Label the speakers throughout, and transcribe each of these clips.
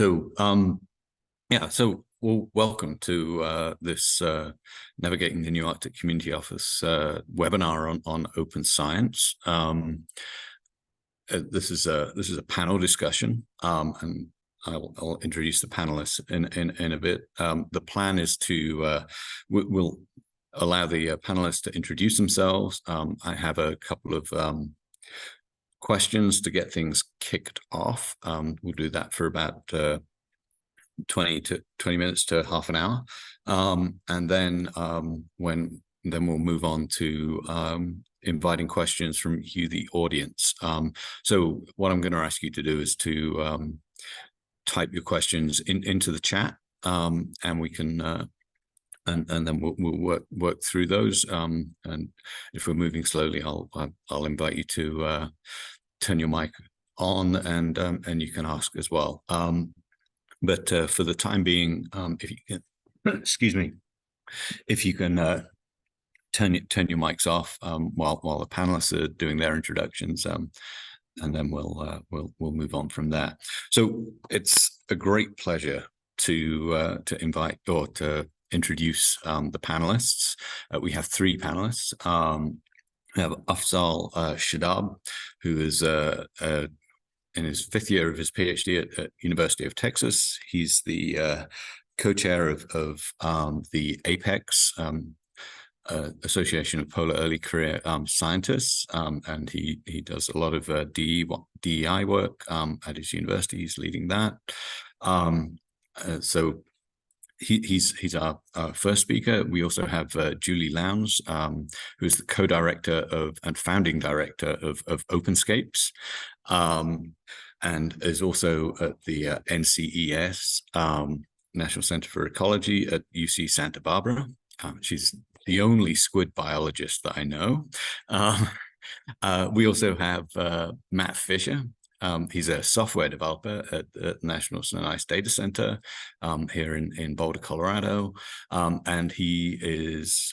Speaker 1: Well, welcome to this Navigating the New Arctic Community Office webinar on open science. This is a panel discussion, and I'll introduce the panelists in a bit. The plan is to we'll allow the panelists to introduce themselves. I have a couple of questions to get things kicked off. We'll do that for about 20 minutes to half an hour, and then we'll move on to inviting questions from you, the audience. So what I'm going to ask you to do is to type your questions into the chat, and we can and then we'll work through those. And if we're moving slowly, I'll invite you to turn your mic on, and you can ask as well. But for the time being, if you can, excuse me, if you can turn your mics off while the panelists are doing their introductions, and then we'll move on from there. So it's a great pleasure to invite or to introduce the panelists. We have three panelists. We have Afzal Shadab, who is in his fifth year of his PhD at University of Texas. He's the co-chair of the APEX, Association of Polar Early Career Scientists, and he does a lot of DEI work at his university. He's leading that. So he's our first speaker. We also have Julie Lowndes, who is the co-director of and founding director of Openscapes, and is also at the NCEAS, National Center for Ecology at UC Santa Barbara. She's the only squid biologist that I know. We also have Matt Fisher. He's a software developer at National Snow Ice Data Center here in Boulder, Colorado, and he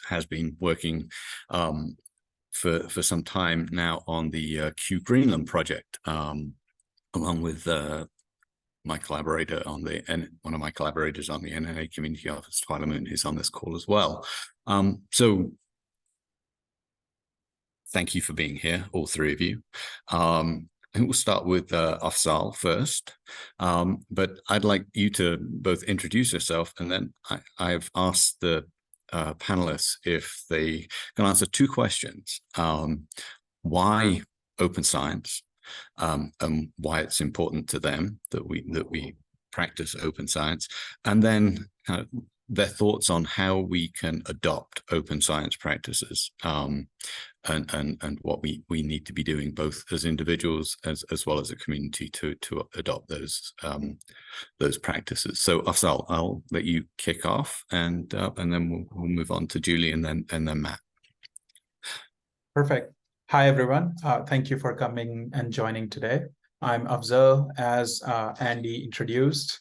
Speaker 1: has been working for some time now on the QGreenland project, along with my collaborator on one of my collaborators on the NNA Community Office, Tyler Moon, who's on this call as well. So thank you for being here, all three of you. I think we'll start with Afzal first, but I'd like you to both introduce yourself, and then I've asked the panelists if they can answer two questions: why open science, and why it's important to them that we practice open science, and then kind of their thoughts on how we can adopt open science practices, and what we need to be doing both as individuals as well as a community to adopt those practices. So Afzal, I'll let you kick off, and then we'll move on to Julie and then Matt.
Speaker 2: Perfect. Hi everyone. Thank you for coming and joining today. I'm Afzal, as Andy introduced.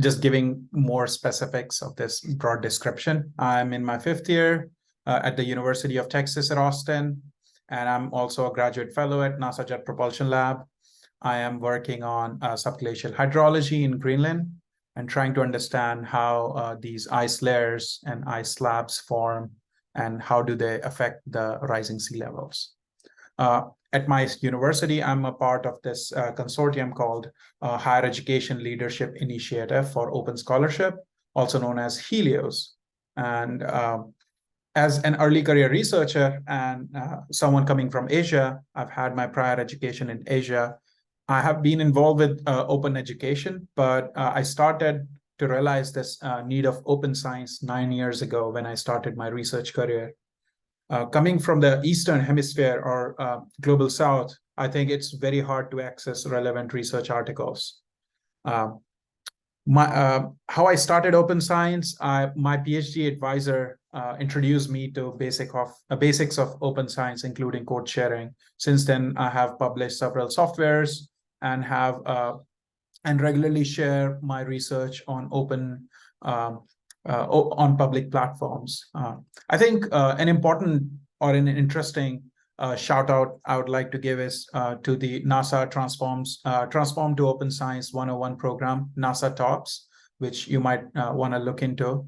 Speaker 2: Just giving more specifics of this broad description. I'm in my fifth year at the University of Texas at Austin, and I'm also a graduate fellow at NASA Jet Propulsion Lab. I am working on subglacial hydrology in Greenland and trying to understand how these ice layers and ice slabs form and how do they affect the rising sea levels. At my university, I'm a part of this consortium called Higher Education Leadership Initiative for Open Scholarship, also known as HELIOS. And as an early career researcher and someone coming from Asia, I've had my prior education in Asia. I have been involved with open education, but I started to realize this need of open science 9 years ago when I started my research career. Coming from the Eastern Hemisphere or Global South, I think it's very hard to access relevant research articles. How I started open science, my PhD advisor introduced me to basics of open science, including code sharing. Since then, I have published several softwares and and regularly share my research on on public platforms. I think an important or an interesting shout out I would like to give is to the NASA Transform to Open Science 101 program, NASA TOPS, which you might want to look into.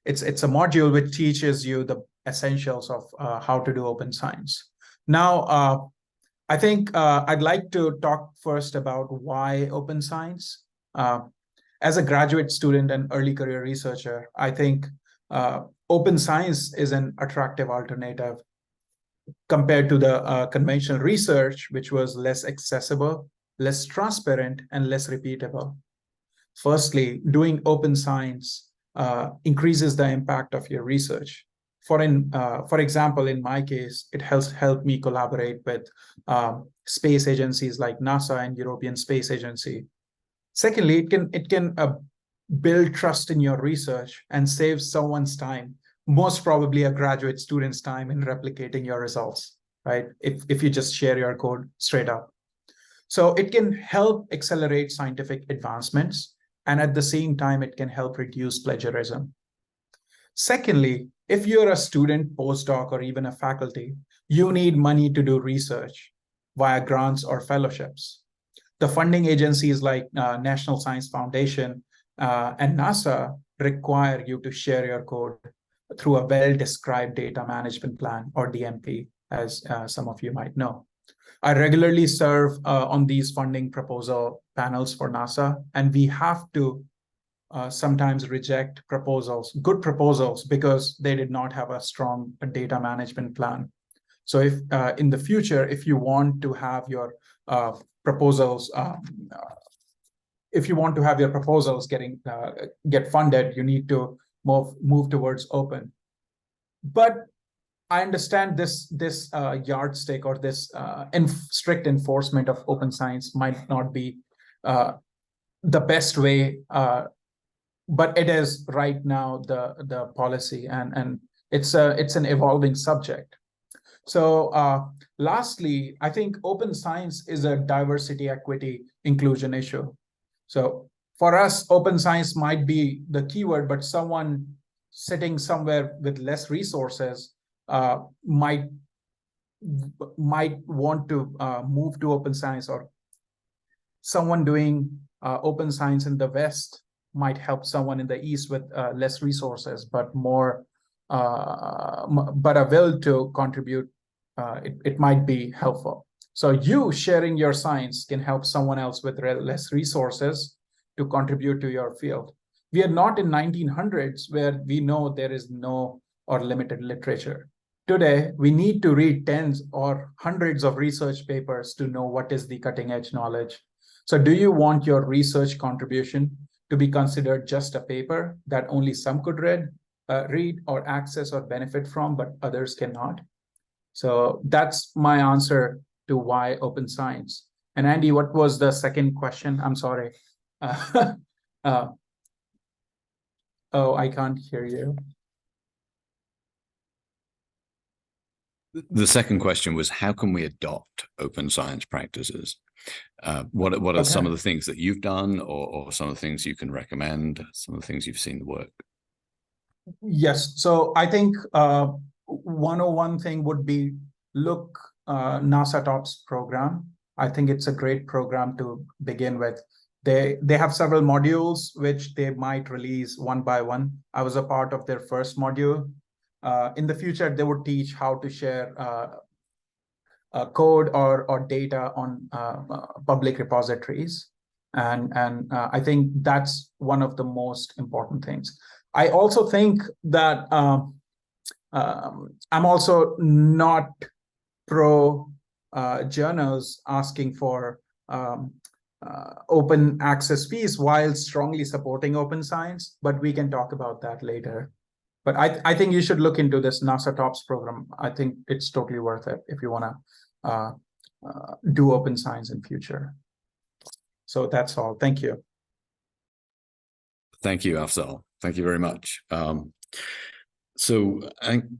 Speaker 2: It's a module which teaches you the essentials of how to do open science. Now, I think I'd like to talk first about why open science. As a graduate student and early career researcher, I think open science is an attractive alternative compared to the conventional research, which was less accessible, less transparent, and less repeatable. Firstly, doing open science increases the impact of your research. For example, in my case, it helped me collaborate with space agencies like NASA and European Space Agency. Secondly, it can build trust in your research and save someone's time, most probably a graduate student's time, in replicating your results, right? If you just share your code straight up. So it can help accelerate scientific advancements, and at the same time, it can help reduce plagiarism. Secondly, if you're a student, postdoc, or even a faculty, you need money to do research via grants or fellowships. The funding agencies like National Science Foundation and NASA require you to share your code through a well-described data management plan, or DMP, as some of you might know. I regularly serve on these funding proposal panels for NASA, and we have to sometimes reject proposals, good proposals, because they did not have a strong data management plan. So if in the future, if you want to have your proposals, get funded, you need to move towards open. But I understand this yardstick, or this strict enforcement of open science might not be the best way, but it is right now the policy, and it's an evolving subject. So lastly, I think open science is a diversity, equity, inclusion issue. So for us, open science might be the keyword, but someone sitting somewhere with less resources might want to move to open science, or someone doing open science in the West might help someone in the East with less resources, but a will to contribute. It might be helpful. So you sharing your science can help someone else with less resources to contribute to your field. We are not in 1900s where we know there is no or limited literature. Today, we need to read tens or hundreds of research papers to know what is the cutting edge knowledge. So do you want your research contribution to be considered just a paper that only some could read or access or benefit from, but others cannot? So that's my answer to why open science. And Andy, what was the second question? I'm sorry. Oh, I can't hear you.
Speaker 1: The second question was, how can we adopt open science practices? What are some of the things that you've done, or some of the things you can recommend, some of the things you've seen work?
Speaker 2: Yes. So I think 101 thing would be look NASA TOPS program. I think it's a great program to begin with. They have several modules which they might release one by one. I was a part of their first module. In the future, they would teach how to share code or data on public repositories. And I think that's one of the most important things. I also think that I'm also not pro journals asking for open access fees while strongly supporting open science, but we can talk about that later. But I think you should look into this NASA TOPS program. I think it's totally worth it if you want to do open science in future. So that's all. Thank you.
Speaker 1: Thank you, Afzal. Thank you very much. So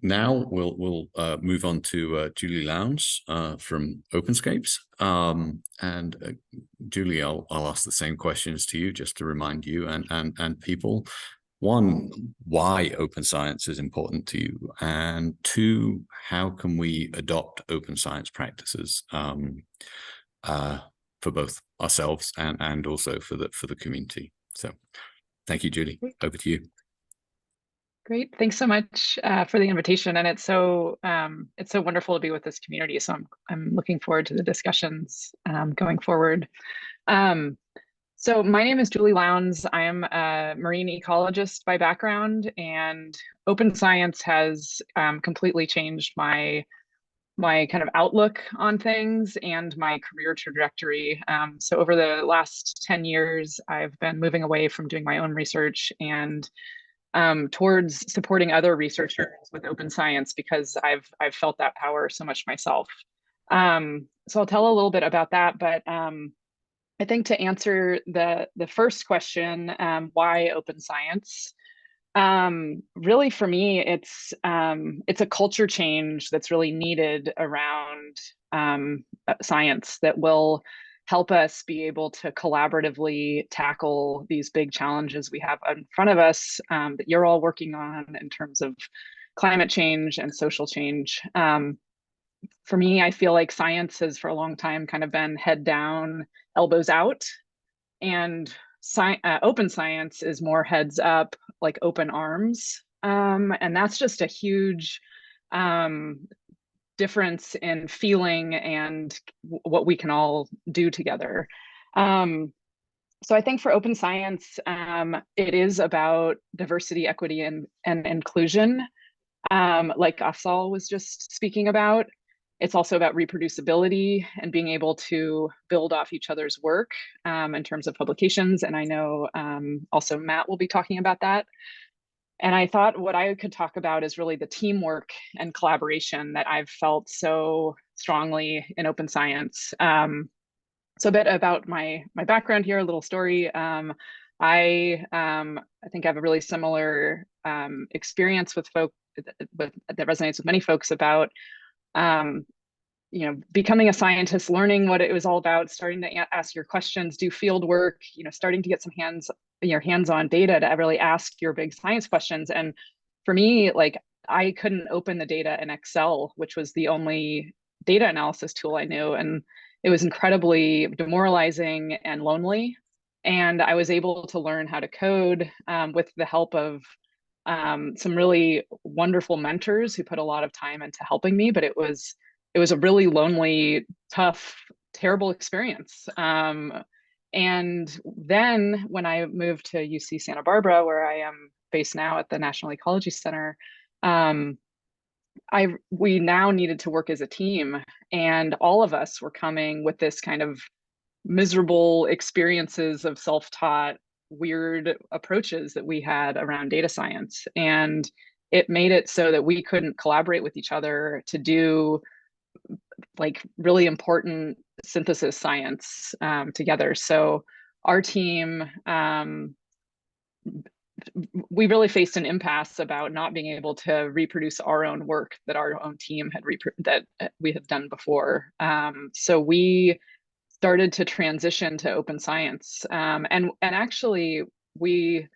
Speaker 1: now we'll move on to Julie Lowndes from Openscapes. Julie, I'll ask the same questions to you just to remind you and people one, why open science is important to you, and two, how can we adopt open science practices for both ourselves and also for the community. So thank you, Julie. Over to you.
Speaker 3: Great. Thanks so much for the invitation. And it's so wonderful to be with this community. So I'm looking forward to the discussions going forward. So my name is Julie Lowndes. I am a marine ecologist by background, and open science has completely changed my kind of outlook on things and my career trajectory. So over the last 10 years, I've been moving away from doing my own research and towards supporting other researchers with open science, because I've felt that power so much myself. So I'll tell a little bit about that, but I think to answer the first question, why open science? Really, for me, it's a culture change that's really needed around science that will help us be able to collaboratively tackle these big challenges we have in front of us, that you're all working on in terms of climate change and social change. For me, I feel like science has for a long time kind of been head down, elbows out, and open science is more heads up, like open arms. And that's just a huge difference in feeling and what we can all do together. So I think for open science, it is about diversity, equity, and inclusion, like Afzal was just speaking about. It's also about reproducibility and being able to build off each other's work in terms of publications. And I know also Matt will be talking about that. And I thought what I could talk about is really the teamwork and collaboration that I've felt so strongly in open science. So a bit about my background here, a little story. I think I have a really similar experience with folk that resonates with many folks about becoming a scientist, learning what it was all about, starting to ask your questions, do field work, starting to get some hands-on data to really ask your big science questions. And for me, like, I couldn't open the data in Excel, which was the only data analysis tool I knew. And it was incredibly demoralizing and lonely. And I was able to learn how to code with the help of some really wonderful mentors who put a lot of time into helping me, but it was a really lonely, tough, terrible experience. And then when I moved to UC Santa Barbara, where I am based now at the National Ecology Center, we now needed to work as a team, and all of us were coming with this kind of miserable experiences of self-taught, weird approaches that we had around data science. And it made it so that we couldn't collaborate with each other to do like really important synthesis science together. So our team, we really faced an impasse about not being able to reproduce our own work that our own team had that we had done before. So we started to transition to open science, and actually we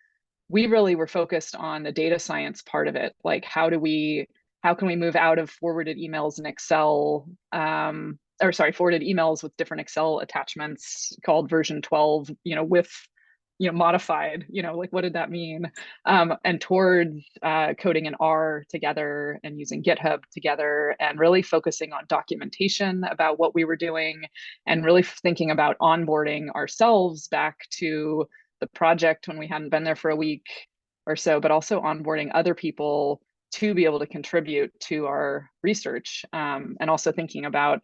Speaker 3: really were focused on the data science part of it. Like, how can we move out of forwarded emails in Excel, forwarded emails with different Excel attachments called version 12, with modified, like, what did that mean? And towards coding in R together and using GitHub together, and really focusing on documentation about what we were doing, and really thinking about onboarding ourselves back to the project when we hadn't been there for a week or so, but also onboarding other people to be able to contribute to our research, and also thinking about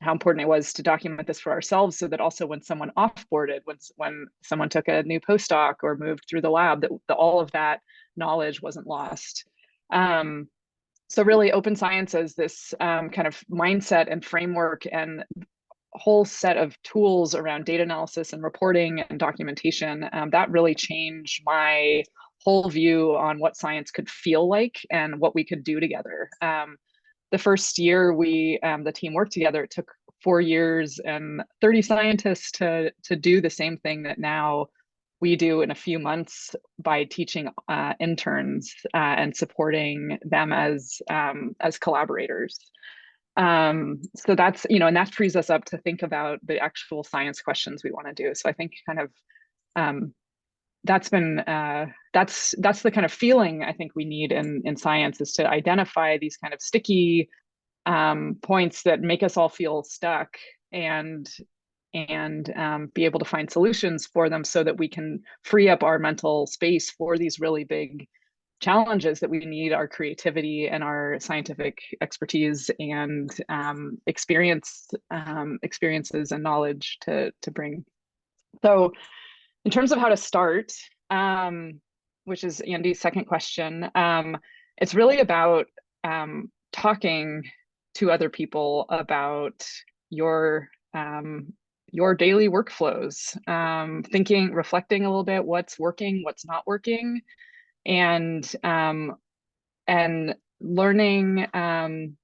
Speaker 3: how important it was to document this for ourselves, so that also when someone offboarded, when someone took a new postdoc or moved through the lab, that all of that knowledge wasn't lost. So really, open science as this kind of mindset and framework and whole set of tools around data analysis and reporting and documentation, that really changed my whole view on what science could feel like and what we could do together. The first year the team worked together, it took 4 years and 30 scientists to do the same thing that now we do in a few months by teaching interns and supporting them as collaborators. So that's, and that frees us up to think about the actual science questions we want to do. So I think kind of that's been that's the kind of feeling I think we need in science, is to identify these kind of sticky points that make us all feel stuck, and be able to find solutions for them so that we can free up our mental space for these really big challenges that we need our creativity and our scientific expertise and experiences and knowledge to bring. So in terms of how to start, which is Andy's second question, it's really about talking to other people about your daily workflows, reflecting a little bit what's working, what's not working, and learning kind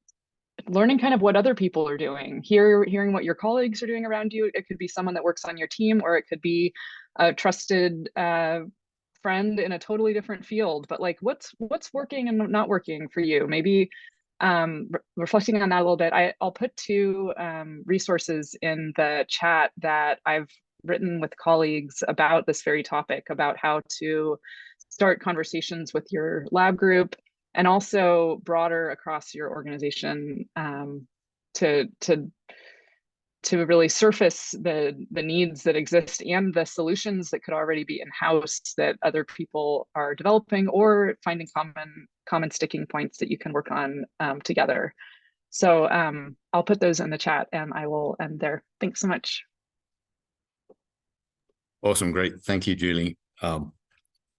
Speaker 3: of what other people are doing. Hearing what your colleagues are doing around you. It could be someone that works on your team, or it could be a trusted friend in a totally different field. But like, what's working and not working for you? Maybe reflecting on that a little bit. I'll put two resources in the chat that I've written with colleagues about this very topic, about how to start conversations with your lab group, and also broader across your organization, to really surface the needs that exist and the solutions that could already be in-house that other people are developing, or finding common sticking points that you can work on together. So I'll put those in the chat, and I will end there. Thanks so much.
Speaker 1: Awesome, great. Thank you, Julie.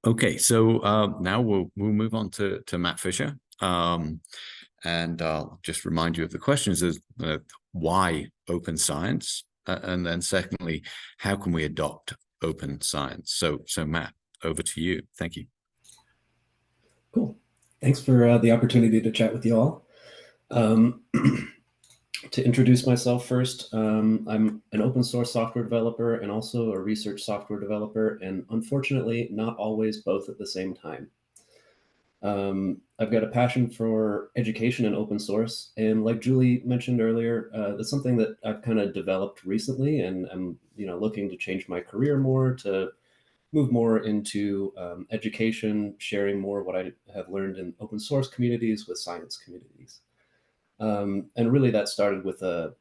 Speaker 1: Okay, so now we'll move on to Matt Fisher. And I'll just remind you of the questions: is why open science? And then secondly, how can we adopt open science? So Matt, over to you. Thank you.
Speaker 4: Cool. Thanks for the opportunity to chat with you all. To introduce myself first, I'm an open source software developer and also a research software developer, and unfortunately not always both at the same time. I've got a passion for education and open source, and like Julie mentioned earlier, that's something that I've kind of developed recently, and I'm looking to change my career more, to move more into education, sharing more what I have learned in open source communities with science communities. And really that started with a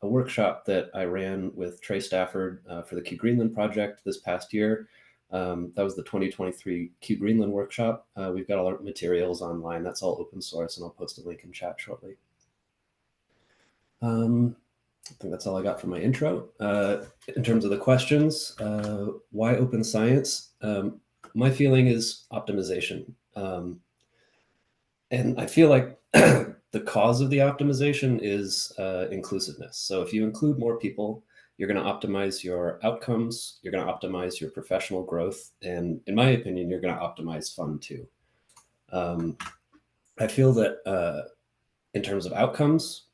Speaker 4: workshop that I ran with Trey Stafford for the QGreenland project this past year. That was the 2023 QGreenland workshop. We've got all our materials online. That's all open source, and I'll post a link in chat shortly. I think that's all I got for my intro. In terms of the questions, why open science? My feeling is optimization. And I feel like the cause of the optimization is inclusiveness. So if you include more people, you're going to optimize your outcomes, you're going to optimize your professional growth, and in my opinion, you're going to optimize fun too. I feel that in terms of outcomes,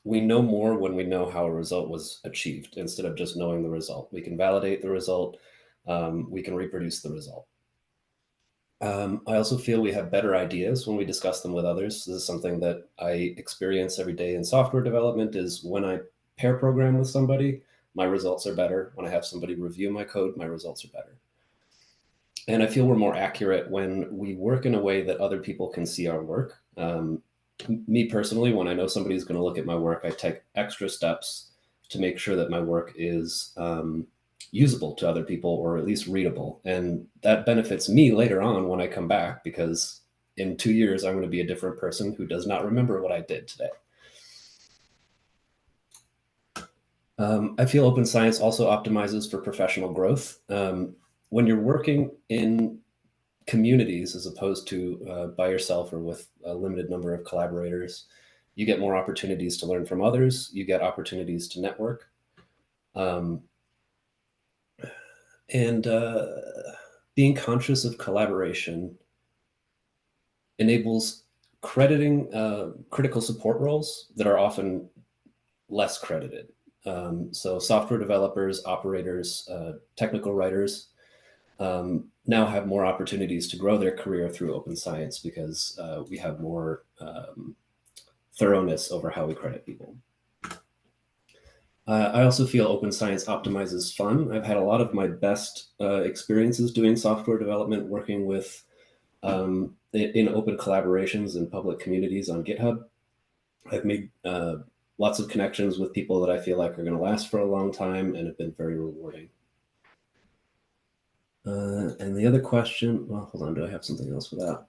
Speaker 4: we know more when we know how a result was achieved instead of just knowing the result. We can validate the result, we can reproduce the result. I also feel we have better ideas when we discuss them with others. This is something that I experience every day in software development, is when I pair program with somebody, my results are better. When I have somebody review my code, my results are better. And I feel we're more accurate when we work in a way that other people can see our work. Me personally, when I know somebody's going to look at my work, I take extra steps to make sure that my work is usable to other people, or at least readable. And that benefits me later on when I come back, because in 2 years, I'm going to be a different person who does not remember what I did today. I feel open science also optimizes for professional growth. When you're working in communities as opposed to by yourself or with a limited number of collaborators, you get more opportunities to learn from others. You get opportunities to network. And being conscious of collaboration enables crediting critical support roles that are often less credited. So software developers, operators, technical writers, now have more opportunities to grow their career through open science because we have more thoroughness over how we credit people. I also feel open science optimizes fun. I've had a lot of my best experiences doing software development, working with in open collaborations and public communities on GitHub. I've made lots of connections with people that I feel like are going to last for a long time and have been very rewarding. And the other question, well, hold on, do I have something else for that?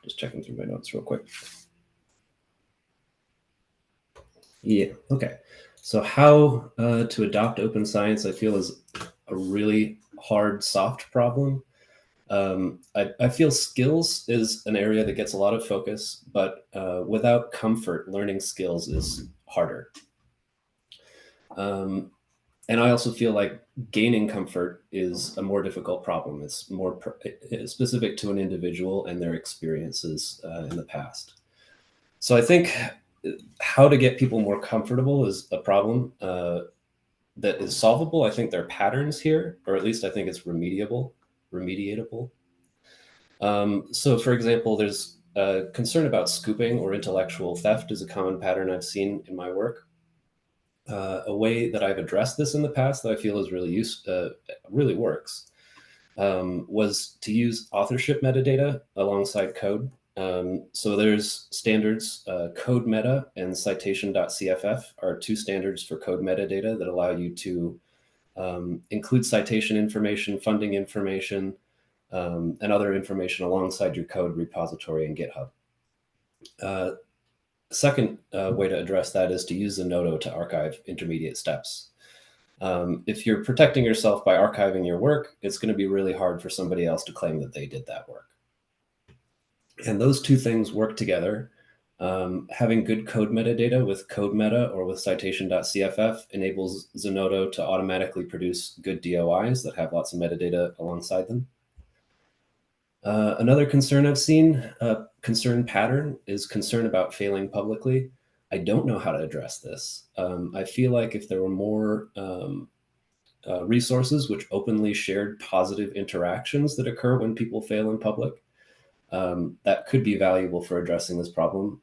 Speaker 4: Just checking through my notes real quick. Yeah, okay. So how to adopt open science, I feel, is a really hard, soft problem. I feel skills is an area that gets a lot of focus, but without comfort, learning skills is harder. And I also feel like gaining comfort is a more difficult problem. It's more specific to an individual and their experiences in the past. So I think how to get people more comfortable is a problem that is solvable. I think there are patterns here, or at least I think it's remediatable. So for example, there's a concern about scooping or intellectual theft is a common pattern I've seen in my work. A way that I've addressed this in the past that I feel is really works was to use authorship metadata alongside code. So there's standards, code meta and citation.cff are two standards for code metadata that allow you to include citation information, funding information, and other information alongside your code repository in GitHub. Second way to address that is to use Zenodo to archive intermediate steps. If you're protecting yourself by archiving your work, it's going to be really hard for somebody else to claim that they did that work. And those two things work together. Having good code metadata with code meta or with citation.cff enables Zenodo to automatically produce good DOIs that have lots of metadata alongside them. Another concern I've seen, concern pattern, is concern about failing publicly. I don't know how to address this. I feel like if there were more resources which openly shared positive interactions that occur when people fail in public, that could be valuable for addressing this problem.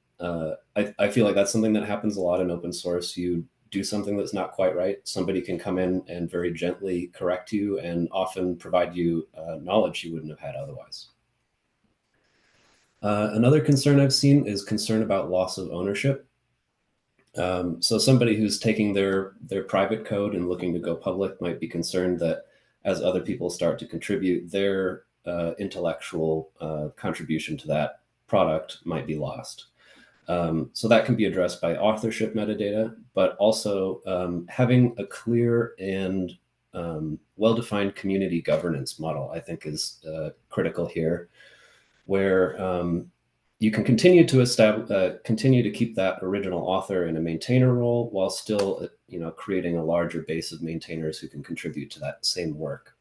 Speaker 4: I feel like that's something that happens a lot in open source. You do something that's not quite right, somebody can come in and very gently correct you and often provide you knowledge you wouldn't have had otherwise. Another concern I've seen is concern about loss of ownership. So somebody who's taking their private code and looking to go public might be concerned that as other people start to contribute, their intellectual contribution to that product might be lost. So that can be addressed by authorship metadata, but also having a clear and well-defined community governance model, I think, is critical here, where you can continue to keep that original author in a maintainer role while still, creating a larger base of maintainers who can contribute to that same work.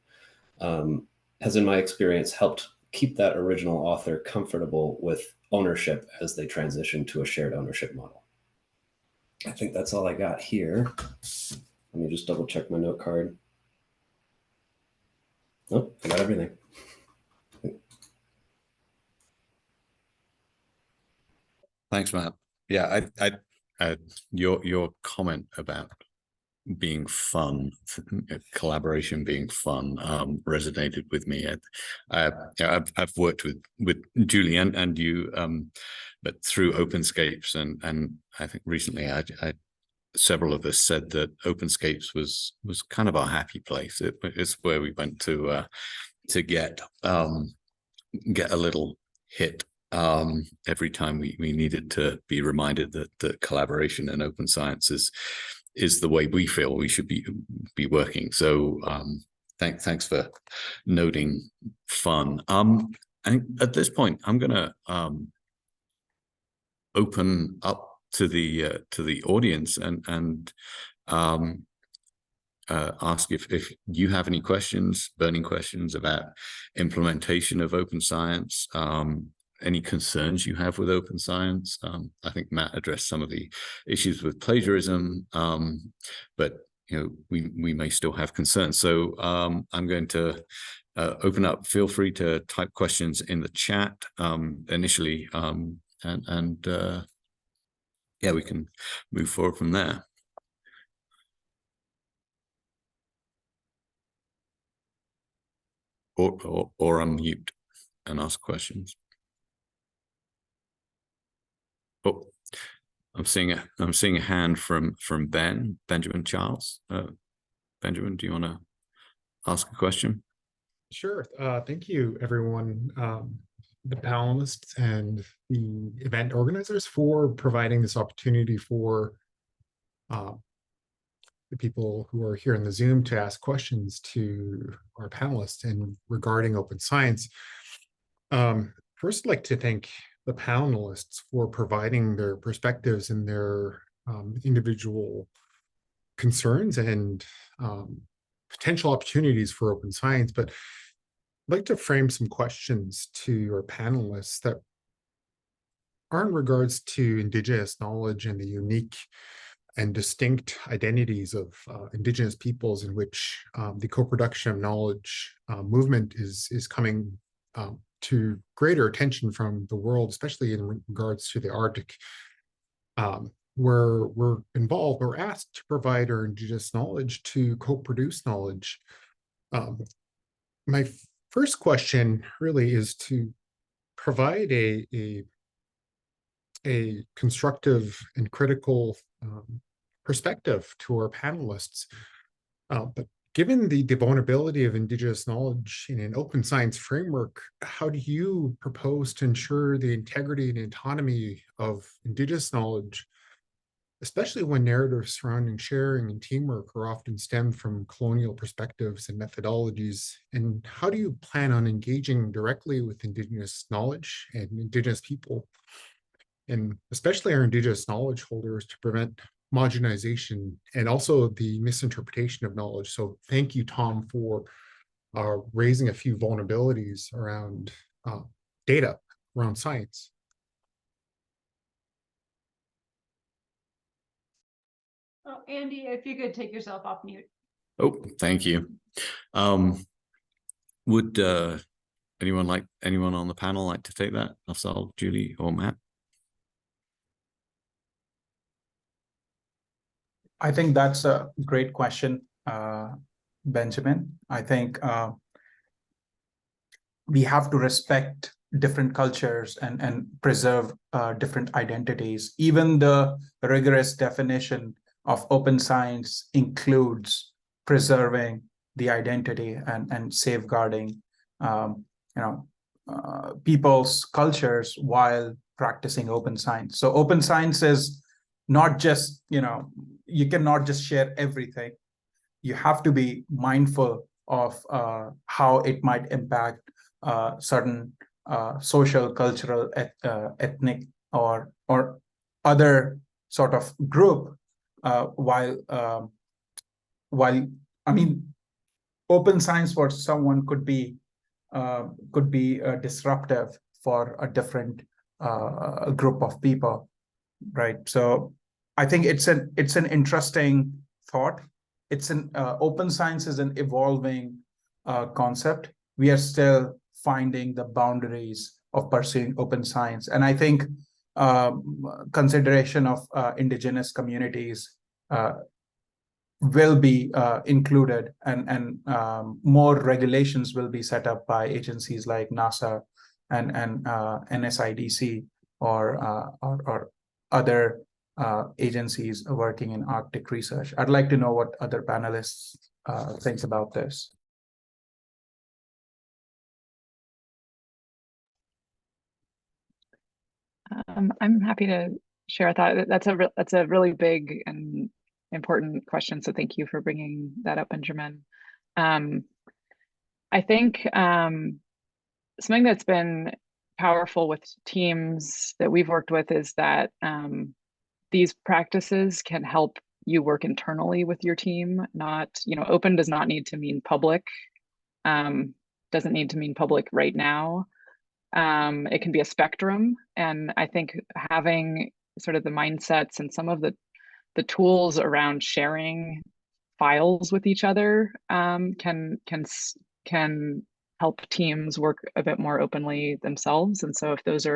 Speaker 4: Has, in my experience, helped keep that original author comfortable with ownership as they transition to a shared ownership model. I think that's all I got here. Let me just double check my note card. Nope, I got everything.
Speaker 1: Thanks, Matt. Yeah, your comment about being fun, collaboration being fun, resonated with me. I've worked with Julie and you, but through Openscapes, and I think recently several of us said that Openscapes was kind of our happy place. It's where we went to get a little hit every time we needed to be reminded that collaboration and open science is the way we feel we should be working. So thanks for noting fun. And at this point, I'm gonna open up to the audience and ask if you have any burning questions about implementation of open science, any concerns you have with open science. I think Matt addressed some of the issues with plagiarism, but we may still have concerns. So I'm going to open up. Feel free to type questions in the chat initially, yeah, we can move forward from there. Or unmute and ask questions. Oh, I'm seeing a hand from Benjamin Charles. Benjamin, do you want to ask a question?
Speaker 5: Sure. Thank you, everyone, the panelists and the event organizers, for providing this opportunity for the people who are here in the Zoom to ask questions to our panelists and regarding open science. First, I'd like to thank the panelists for providing their perspectives and their individual concerns and potential opportunities for open science. But I'd like to frame some questions to your panelists that are in regards to Indigenous knowledge and the unique and distinct identities of Indigenous peoples in which the co-production of knowledge movement is coming to greater attention from the world, especially in regards to the Arctic, where we're asked to provide our Indigenous knowledge to co-produce knowledge. My first question really is to provide a constructive and critical perspective to our panelists. But given the vulnerability of Indigenous knowledge in an open science framework, how do you propose to ensure the integrity and autonomy of Indigenous knowledge, especially when narratives surrounding sharing and teamwork are often stemmed from colonial perspectives and methodologies? And how do you plan on engaging directly with Indigenous knowledge and Indigenous people, and especially our Indigenous knowledge holders, to prevent homogenization and also the misinterpretation of knowledge? So thank you, Tom, for raising a few vulnerabilities around data, around science.
Speaker 6: Oh, Andy, if you could take yourself off mute.
Speaker 1: Oh, thank you. Would anyone on the panel like to take that? Afzal, Julie, or Matt?
Speaker 2: I think that's a great question, Benjamin. I think we have to respect different cultures and preserve different identities. Even the rigorous definition of open science includes preserving the identity and safeguarding people's cultures while practicing open science. So open science is not just, you cannot just share everything. You have to be mindful of how it might impact certain social, cultural, ethnic, or other sort of group. While I mean, open science for someone could be disruptive for a different group of people, right? So I think it's an interesting thought. It's an open science is an evolving concept. We are still finding the boundaries of pursuing open science, and I think consideration of Indigenous communities will be included, and more regulations will be set up by agencies like NASA and NSIDC or other agencies working in Arctic research. I'd like to know what other panelists think about this.
Speaker 3: I'm happy to share a thought. That's a really big and important question. So thank you for bringing that up, Benjamin. I think something that's been powerful with teams that we've worked with is that these practices can help you work internally with your team. Not, open does not need to mean public. Doesn't need to mean public right now. It can be a spectrum, and I think having sort of the mindsets and some of the tools around sharing files with each other can help teams work a bit more openly themselves. And so if those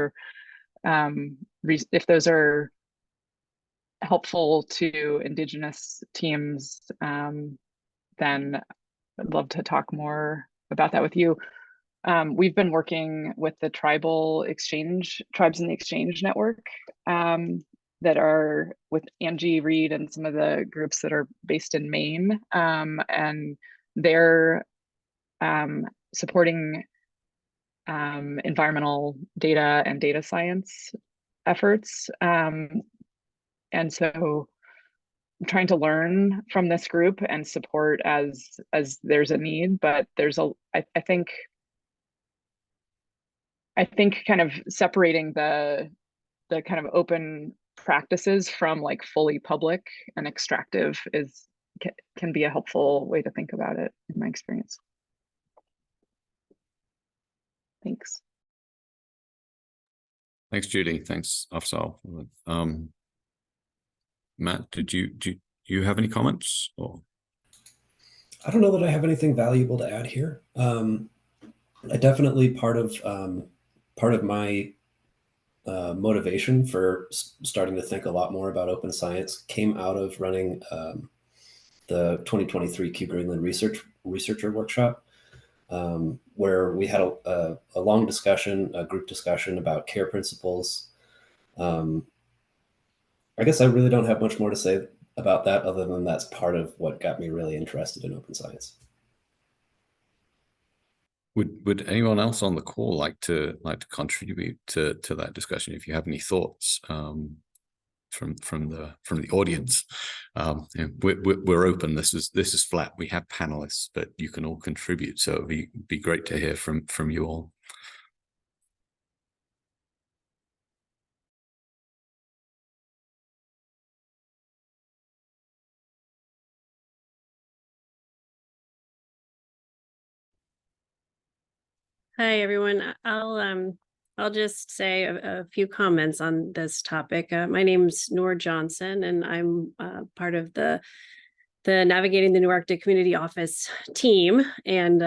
Speaker 3: are helpful to Indigenous teams, then I'd love to talk more about that with you. We've been working with the Tribes in the Exchange network that are with Angie Reed and some of the groups that are based in Maine, and they're supporting environmental data and data science efforts. And so I'm trying to learn from this group and support as there's a need, but there's I think kind of separating the kind of open practices from like fully public and extractive can be a helpful way to think about it in my experience. Thanks.
Speaker 1: Thanks, Judy. Thanks, Afzal. Matt, do you have any comments? Or
Speaker 4: I don't know that I have anything valuable to add here. I definitely part of my motivation for starting to think a lot more about open science came out of running the 2023 QGreenland researcher workshop, where we had a long discussion, a group discussion about care principles. I guess I really don't have much more to say about that other than that's part of what got me really interested in open science.
Speaker 1: would anyone else on the call like to contribute to that discussion? If you have any thoughts from the audience, we're open. This is flat. We have panelists, but you can all contribute. So it'd be great to hear from you all.
Speaker 7: Hi, everyone. I'll just say a few comments on this topic. My name's Noor Johnson, and I'm part of the Navigating the New Arctic Community Office team. And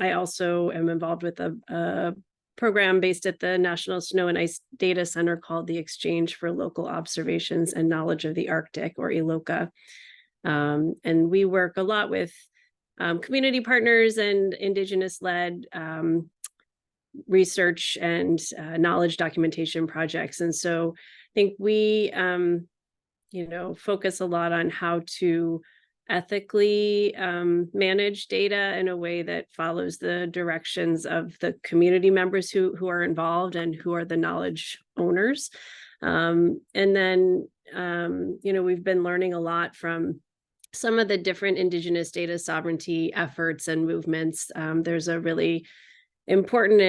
Speaker 7: I also am involved with a program based at the National Snow and Ice Data Center called the Exchange for Local Observations and Knowledge of the Arctic, or ELOCA. And we work a lot with community partners and Indigenous-led research and knowledge documentation projects. And so I think we, focus a lot on how to ethically manage data in a way that follows the directions of the community members who are involved and who are the knowledge owners. And then, we've been learning a lot from some of the different Indigenous data sovereignty efforts and movements. There's a really important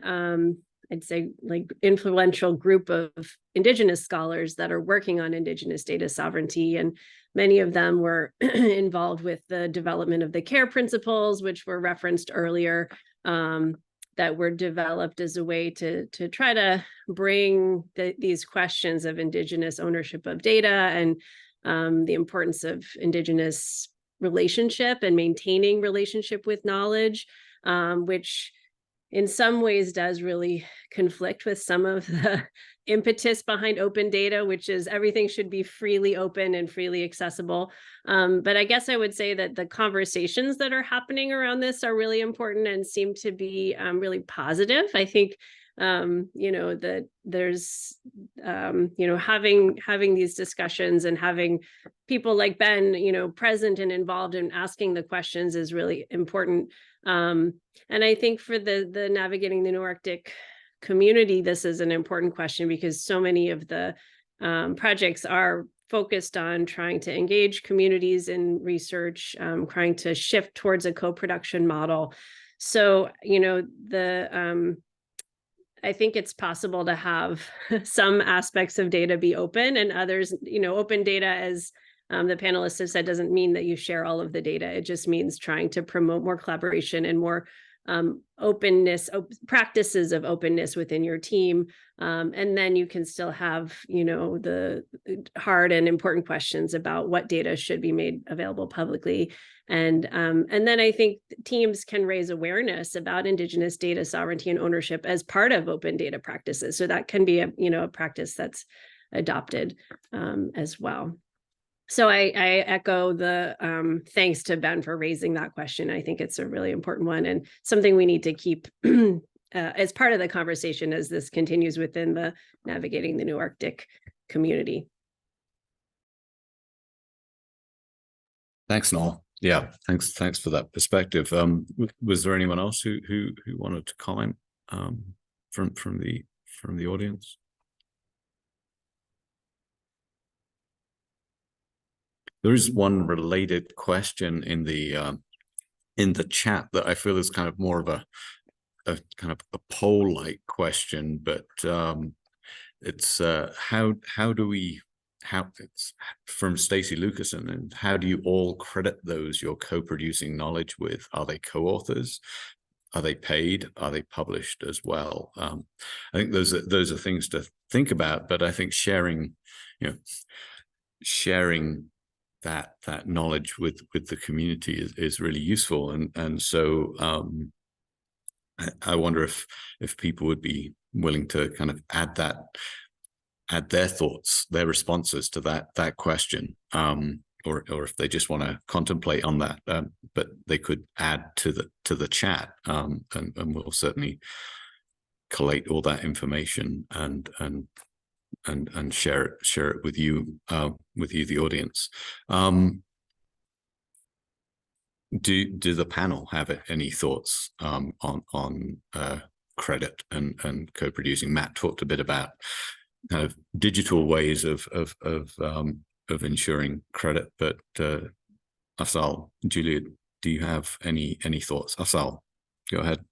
Speaker 7: and I'd say like influential group of Indigenous scholars that are working on Indigenous data sovereignty, and many of them were involved with the development of the care principles, which were referenced earlier, that were developed as a way to try to bring these questions of Indigenous ownership of data and the importance of Indigenous relationship and maintaining relationship with knowledge, which in some ways does really conflict with some of the impetus behind open data, which is everything should be freely open and freely accessible. But I guess I would say that the conversations that are happening around this are really important and seem to be really positive. I think that there's having these discussions and having people like Ben present and involved in asking the questions is really important. And I think for the Navigating the New Arctic community, this is an important question because so many of the projects are focused on trying to engage communities in research, trying to shift towards a co-production model. So, I think it's possible to have some aspects of data be open and others, open data, as the panelists have said, doesn't mean that you share all of the data. It just means trying to promote more collaboration and more practices of openness within your team. And then you can still have, the hard and important questions about what data should be made available publicly. And then I think teams can raise awareness about Indigenous data sovereignty and ownership as part of open data practices. So that can be a practice that's adopted as well. So I echo the thanks to Ben for raising that question. I think it's a really important one and something we need to keep as part of the conversation as this continues within the Navigating the New Arctic community.
Speaker 1: Thanks, Noel. Yeah, thanks for that perspective. Was there anyone else who wanted to comment from the audience? There is one related question in the chat that I feel is kind of more of a kind of a poll-like question, but it's it's from Stacey Lucason, and how do you all credit those you're co-producing knowledge with? Are they co-authors? Are they paid? Are they published as well? I think those are things to think about, but I think sharing that knowledge with the community is really useful, and so I wonder if people would be willing to kind of add their thoughts, their responses to that question, or if they just want to contemplate on that, but they could add to the chat, and we'll certainly collate all that information and share it with you, the audience. Do the panel have any thoughts on credit and co-producing? Matt talked a bit about kind of digital ways of ensuring credit, but Afzal, Julia, do you have any thoughts? Afzal, go ahead.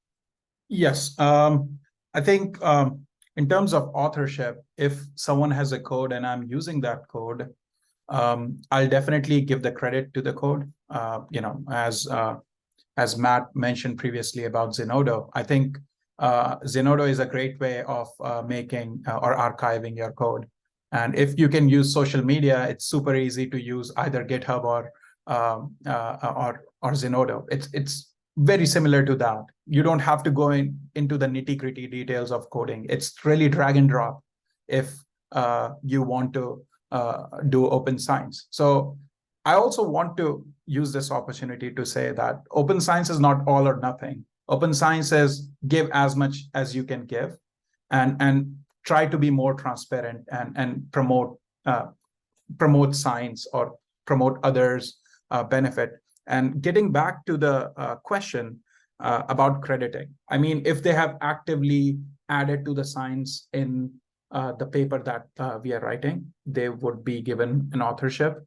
Speaker 2: Yes, I think in terms of authorship, if someone has a code and I'm using that code, I'll definitely give the credit to the code. As Matt mentioned previously about Zenodo, I think Zenodo is a great way of making or archiving your code. And if you can use social media, it's super easy to use either GitHub or Zenodo. It's very similar to that. You don't have to go into the nitty-gritty details of coding. It's really drag and drop if you want to do open science. So I also want to use this opportunity to say that open science is not all or nothing. Open science is give as much as you can give, and try to be more transparent and promote science or promote others' benefit. And getting back to the question about crediting, I mean, if they have actively added to the science in the paper that we are writing, they would be given an authorship.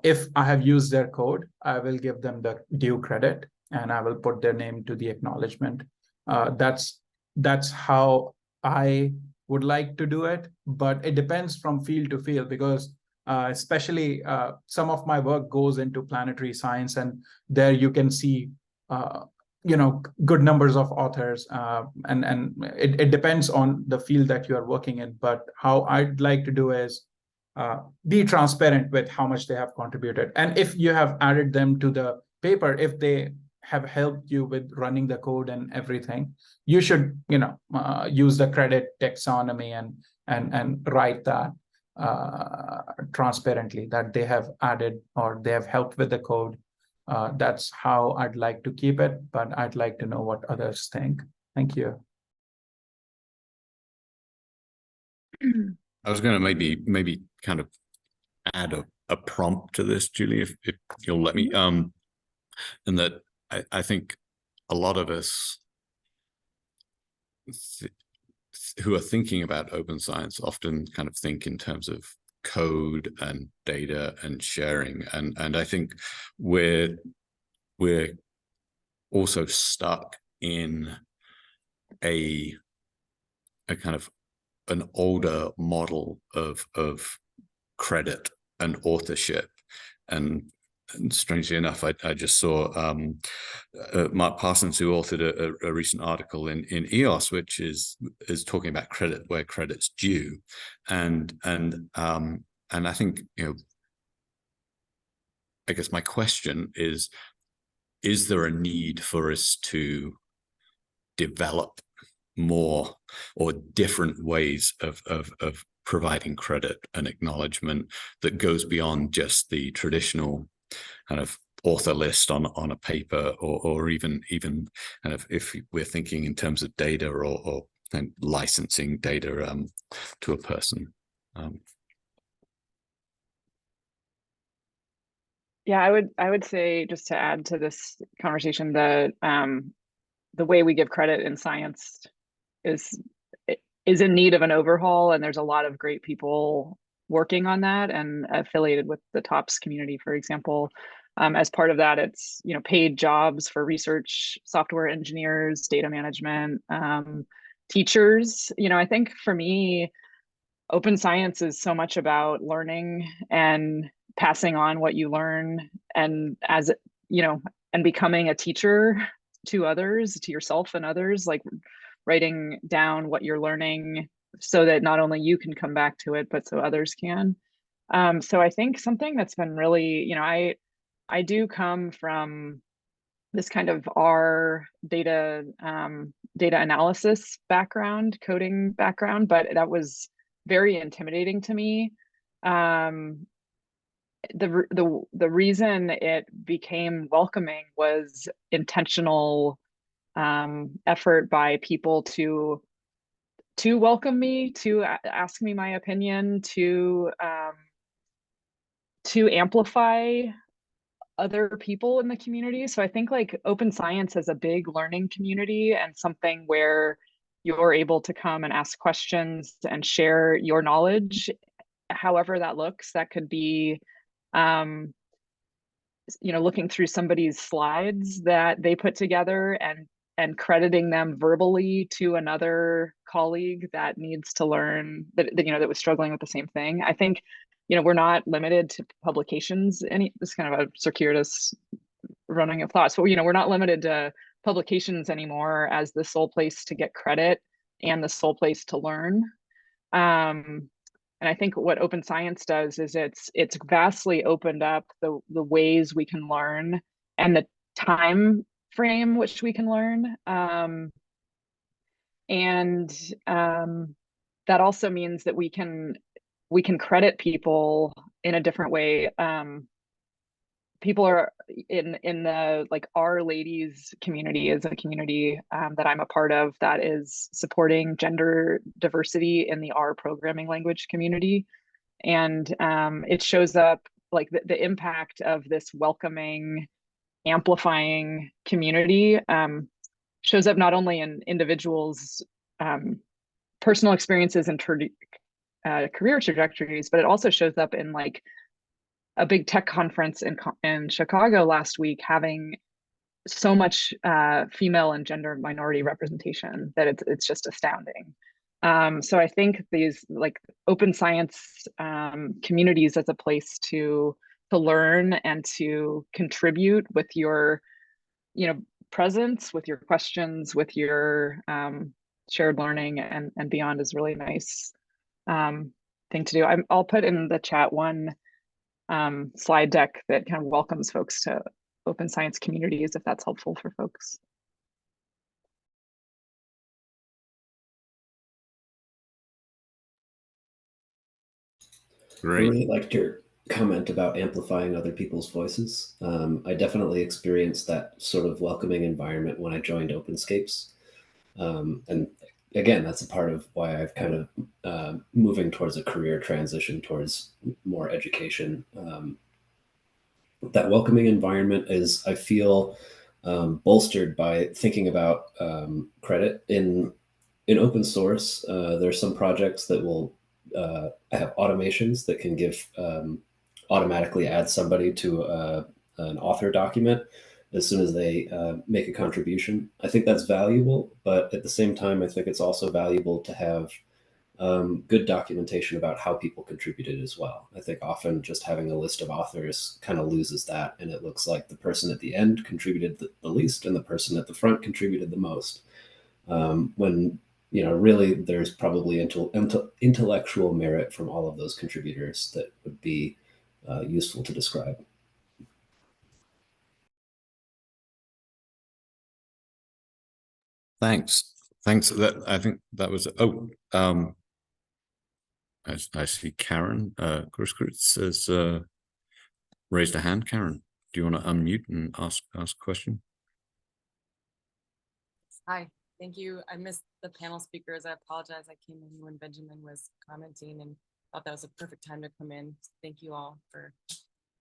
Speaker 2: If I have used their code, I will give them the due credit, and I will put their name to the acknowledgement. That's how I would like to do it, but it depends from field to field, because especially some of my work goes into planetary science, and there you can see good numbers of authors, and it depends on the field that you are working in. But how I'd like to do is be transparent with how much they have contributed, and if you have added them to the paper, if they have helped you with running the code and everything, you should use the credit taxonomy and write that transparently, that they have added or they have helped with the code. That's how I'd like to keep it, but I'd like to know what others think. Thank you.
Speaker 1: I was going to maybe kind of add a prompt to this, Julie, if you'll let me, and that I think a lot of us who are thinking about open science often kind of think in terms of code and data and sharing, and I think we're also stuck in a kind of an older model of credit and authorship, and strangely enough, I just saw Mark Parsons, who authored a recent article in EOS, which is talking about credit where credit's due, and I think, you know, I guess my question is there a need for us to develop more or different ways of providing credit and acknowledgement that goes beyond just the traditional kind of author list on a paper, or even kind of, if we're thinking in terms of data or licensing data to a person?
Speaker 3: Yeah, I would say, just to add to this conversation, that the way we give credit in science is in need of an overhaul, and there's a lot of great people working on that and affiliated with the TOPS community, for example. As part of that, it's, you know, paid jobs for research, software engineers, data management, teachers. You know, I think for me, open science is so much about learning and passing on what you learn, and, as you know, and becoming a teacher to others, to yourself and others, like writing down what you're learning so that not only you can come back to it, but so others can. So I think something that's been really, you know, I do come from this kind of R data analysis background, coding background, but that was very intimidating to me. The reason it became welcoming was intentional effort by people to welcome me, to ask me my opinion, to amplify other people in the community. So I think, like, open science is a big learning community, and something where you're able to come and ask questions and share your knowledge, however that looks. That could be, you know, looking through somebody's slides that they put together and crediting them verbally to another colleague that needs to learn, that you know, that was struggling with the same thing. I think, you know, we're not limited to publications. This is kind of a circuitous running of thoughts, but, you know, we're not limited to publications anymore as the sole place to get credit and the sole place to learn. And I think what open science does is it's vastly opened up the ways we can learn and the time frame which we can learn. That also means that we can credit people in a different way. People are in the, like, Our Ladies community is a community that I'm a part of that is supporting gender diversity in the R programming language community. And it shows up, like, the impact of this welcoming, amplifying community shows up not only in individuals' personal experiences and career trajectories, but it also shows up in, like, a big tech conference in Chicago last week having so much female and gender minority representation that it's just astounding. So I think these, like, open science communities as a place to learn and to contribute with your, you know, presence, with your questions, with your shared learning and beyond is really nice thing to do. I'll put in the chat one slide deck that kind of welcomes folks to open science communities, if that's helpful for folks.
Speaker 1: Great.
Speaker 4: I really liked your comment about amplifying other people's voices. I definitely experienced that sort of welcoming environment when I joined Openscapes. And again, that's a part of why I've kind of moving towards a career transition towards more education. That welcoming environment is, I feel, bolstered by thinking about credit in open source. There's some projects that will have automations that can give automatically add somebody to an author document as soon as they make a contribution. I think that's valuable, but at the same time, I think it's also valuable to have good documentation about how people contributed as well. I think often just having a list of authors kind of loses that, and it looks like the person at the end contributed the least and the person at the front contributed the most. When, you know, really there's probably intellectual merit from all of those contributors that would be useful to describe.
Speaker 1: Thanks. That, I think that was, I see Karen Gruskrutz has raised a hand. Karen, do you want to unmute and ask a question?
Speaker 8: Hi, thank you. I missed the panel speakers. I apologize. I came in when Benjamin was commenting and thought that was a perfect time to come in. Thank you all for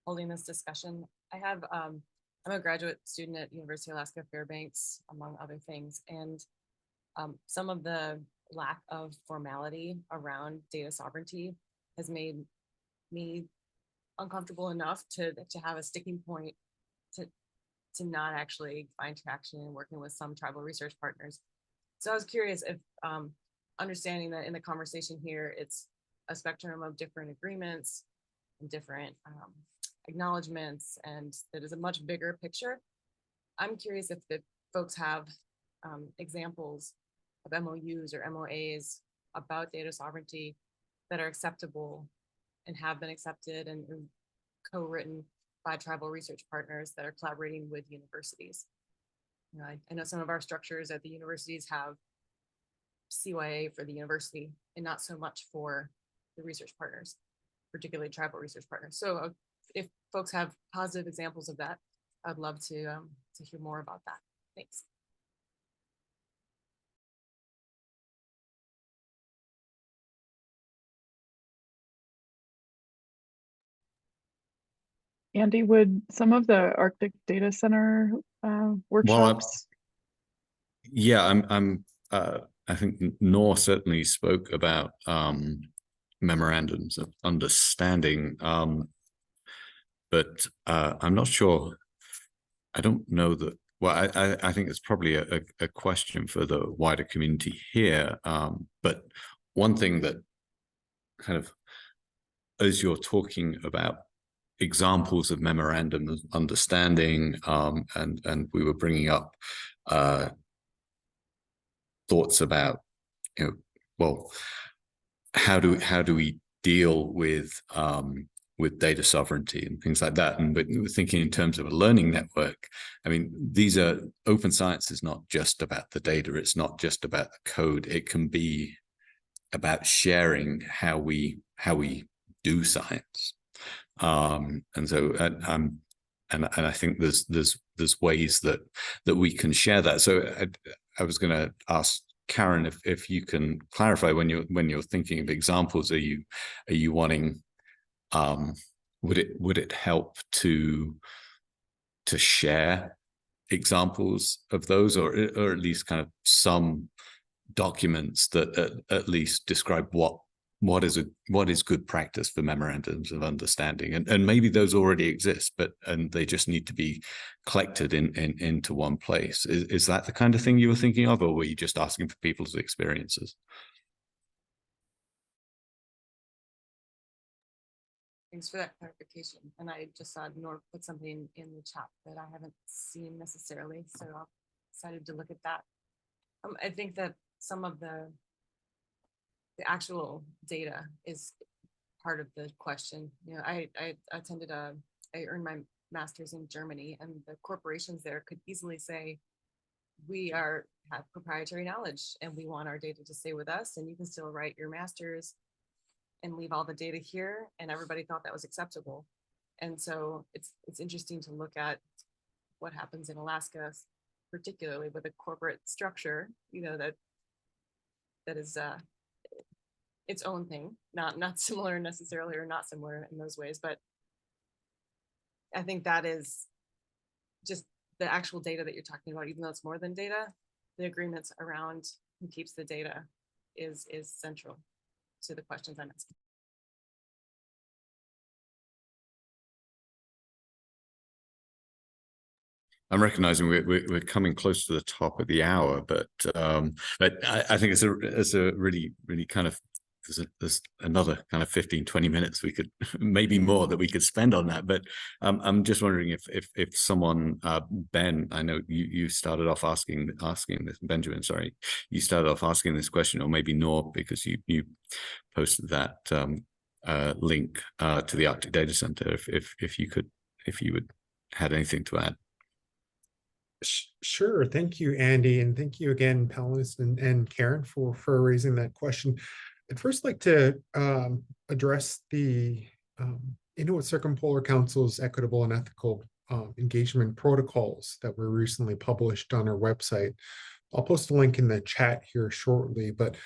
Speaker 8: holding this discussion. I'm a graduate student at University of Alaska Fairbanks, among other things, and some of the lack of formality around data sovereignty has made me uncomfortable enough to have a sticking point to not actually find traction in working with some tribal research partners. So I was curious if understanding that in the conversation here, it's a spectrum of different agreements and different acknowledgements, and that is a much bigger picture. I'm curious if the folks have examples of MOUs or MOAs about data sovereignty that are acceptable and have been accepted and co-written by tribal research partners that are collaborating with universities. You know, I know some of our structures at the universities have CYA for the university and not so much for the research partners, particularly tribal research partners. So if folks have positive examples of that, I'd love to hear more about that. Thanks.
Speaker 3: Andy, would some of the Arctic Data Center workshops?
Speaker 1: Yeah, I think Noor certainly spoke about memorandums of understanding, but I'm not sure. I don't know that. Well, I think it's probably a question for the wider community here. But one thing that kind of, as you're talking about examples of memorandum of understanding, and we were bringing up thoughts about, you know, well, how do we deal with data sovereignty and things like that? And we're thinking in terms of a learning network. I mean, open science is not just about the data. It's not just about the code. It can be about sharing how we do science. And so, and I think there's ways that we can share that. So I was going to ask Karen if you can clarify when you're thinking of examples. Are you wanting? Would it help to share examples of those, or at least kind of some documents that at least describe what is good practice for memorandums of understanding, and maybe those already exist, and they just need to be collected into one place. Is that the kind of thing you were thinking of, or were you just asking for people's experiences?
Speaker 8: Thanks for that clarification. And I just saw Noor put something in the chat that I haven't seen necessarily, so I'm excited to look at that. I think that some of the actual data is part of the question. You know, I earned my master's in Germany, and the corporations there could easily say, we have proprietary knowledge and we want our data to stay with us, and you can still write your master's and leave all the data here, and everybody thought that was acceptable. And so it's interesting to look at what happens in Alaska, particularly with a corporate structure, you know, that is its own thing, not similar necessarily, or not similar in those ways, but I think that is just the actual data that you're talking about. Even though it's more than data, the agreements around who keeps the data is central to the questions I'm asking.
Speaker 1: I'm recognizing we're coming close to the top of the hour, but I think it's a really kind of there's another kind of 15, 20 minutes we could, maybe more, that we could spend on that. But I'm just wondering if someone, Ben, I know you started off asking this, Benjamin, sorry, you started off asking this question, or maybe Noor, because you posted that link to the Arctic Data Center. If you would had anything to add.
Speaker 5: Sure. Thank you, Andy. And thank you again, panelists and Karen for raising that question. I'd first like to address the Inuit Circumpolar Council's equitable and ethical engagement protocols that were recently published on our website. I'll post a link in the chat here shortly, but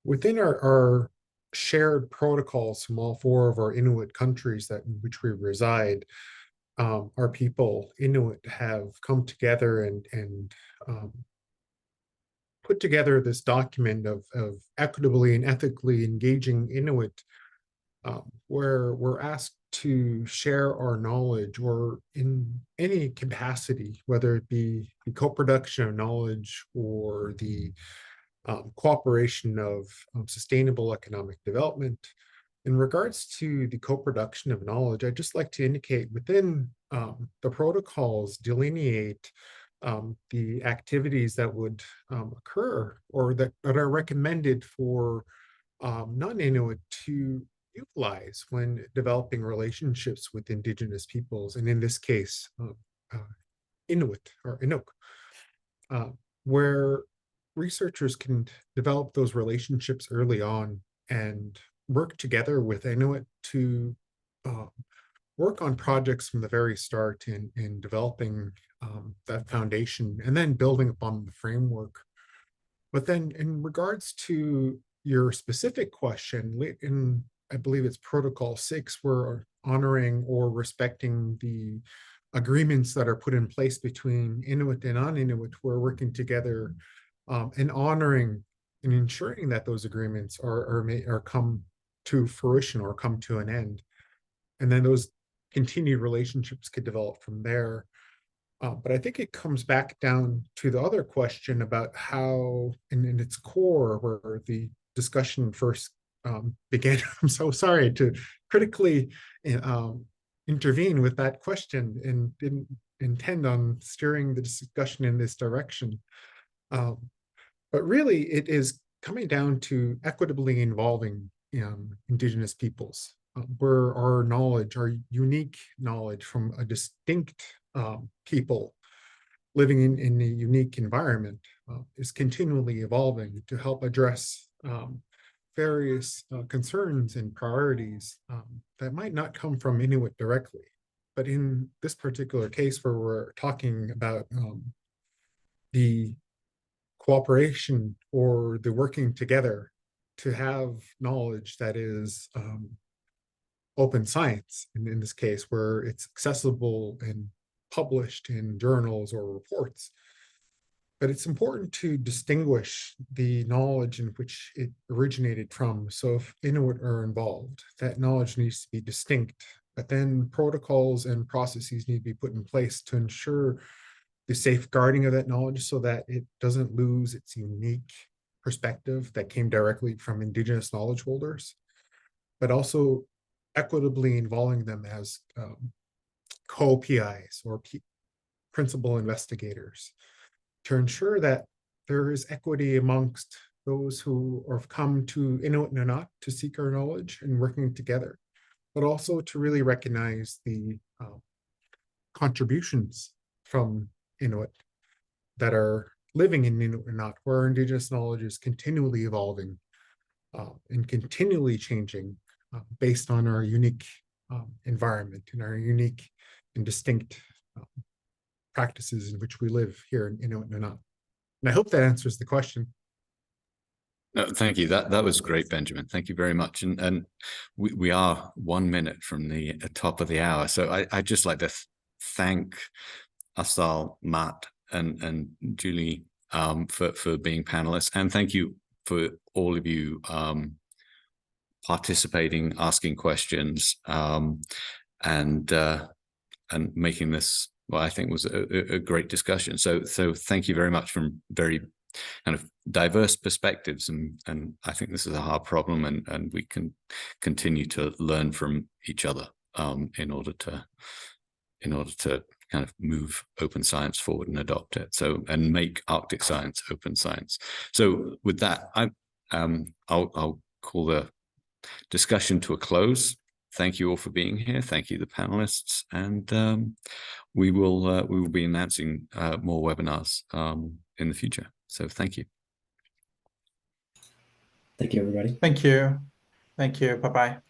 Speaker 5: within our shared protocols from all 4 of our Inuit countries in which we reside, our people, Inuit, have come together and put together this document of equitably and ethically engaging Inuit, where we're asked to share our knowledge, or in any capacity, whether it be the co-production of knowledge or the cooperation of sustainable economic development. In regards to the co-production of knowledge, I'd just like to indicate within the protocols delineate the activities that would occur, or that are recommended for non-Inuit to utilize when developing relationships with Indigenous peoples, and in this case, Inuit or Inuk, where researchers can develop those relationships early on and work together with Inuit to work on projects from the very start in developing that foundation, and then building upon the framework. But then in regards to your specific question, in I believe it's Protocol 6, we're honoring or respecting the agreements that are put in place between Inuit and non-Inuit. We're working together and honoring and ensuring that those agreements are come to fruition or come to an end. And then those continued relationships could develop from there. But I think it comes back down to the other question about how, in its core, where the discussion first began. I'm so sorry to critically intervene with that question, and didn't intend on steering the discussion in this direction. But really, it is coming down to equitably involving Indigenous peoples, where our knowledge, our unique knowledge from a distinct people living in a unique environment is continually evolving to help address various concerns and priorities that might not come from Inuit directly. But in this particular case, where we're talking about the cooperation or the working together to have knowledge that is open science, and in this case, where it's accessible and published in journals or reports. But it's important to distinguish the knowledge in which it originated from. So if Inuit are involved, that knowledge needs to be distinct, but then protocols and processes need to be put in place to ensure the safeguarding of that knowledge so that it doesn't lose its unique perspective that came directly from Indigenous knowledge holders, but also equitably involving them as co-PIs or principal investigators, to ensure that there is equity amongst those who have come to Inuit and Nanak to seek our knowledge and working together, but also to really recognize the contributions from Inuit that are living in Inuit and Nanak, where Indigenous knowledge is continually evolving and continually changing based on our unique environment and our unique and distinct practices in which we live here in Inuit and Nanak. And I hope that answers the question.
Speaker 1: No, thank you. That was great, Benjamin. Thank you very much. And we are 1 minute from the top of the hour. So I'd just like to thank Afzal, Matt, and Julie for being panelists. And thank you for all of you participating, asking questions, and making this, well, I think was a great discussion. So thank you very much from very kind of diverse perspectives, and I think this is a hard problem, and we can continue to learn from each other in order to kind of move open science forward and adopt it. So, and make Arctic science open science. So with that, I'll call the discussion to a close. Thank you all for being here. Thank you, the panelists, and we will be announcing more webinars in the future. So thank you.
Speaker 4: Thank you, everybody.
Speaker 2: Thank you. Thank you. Bye-bye.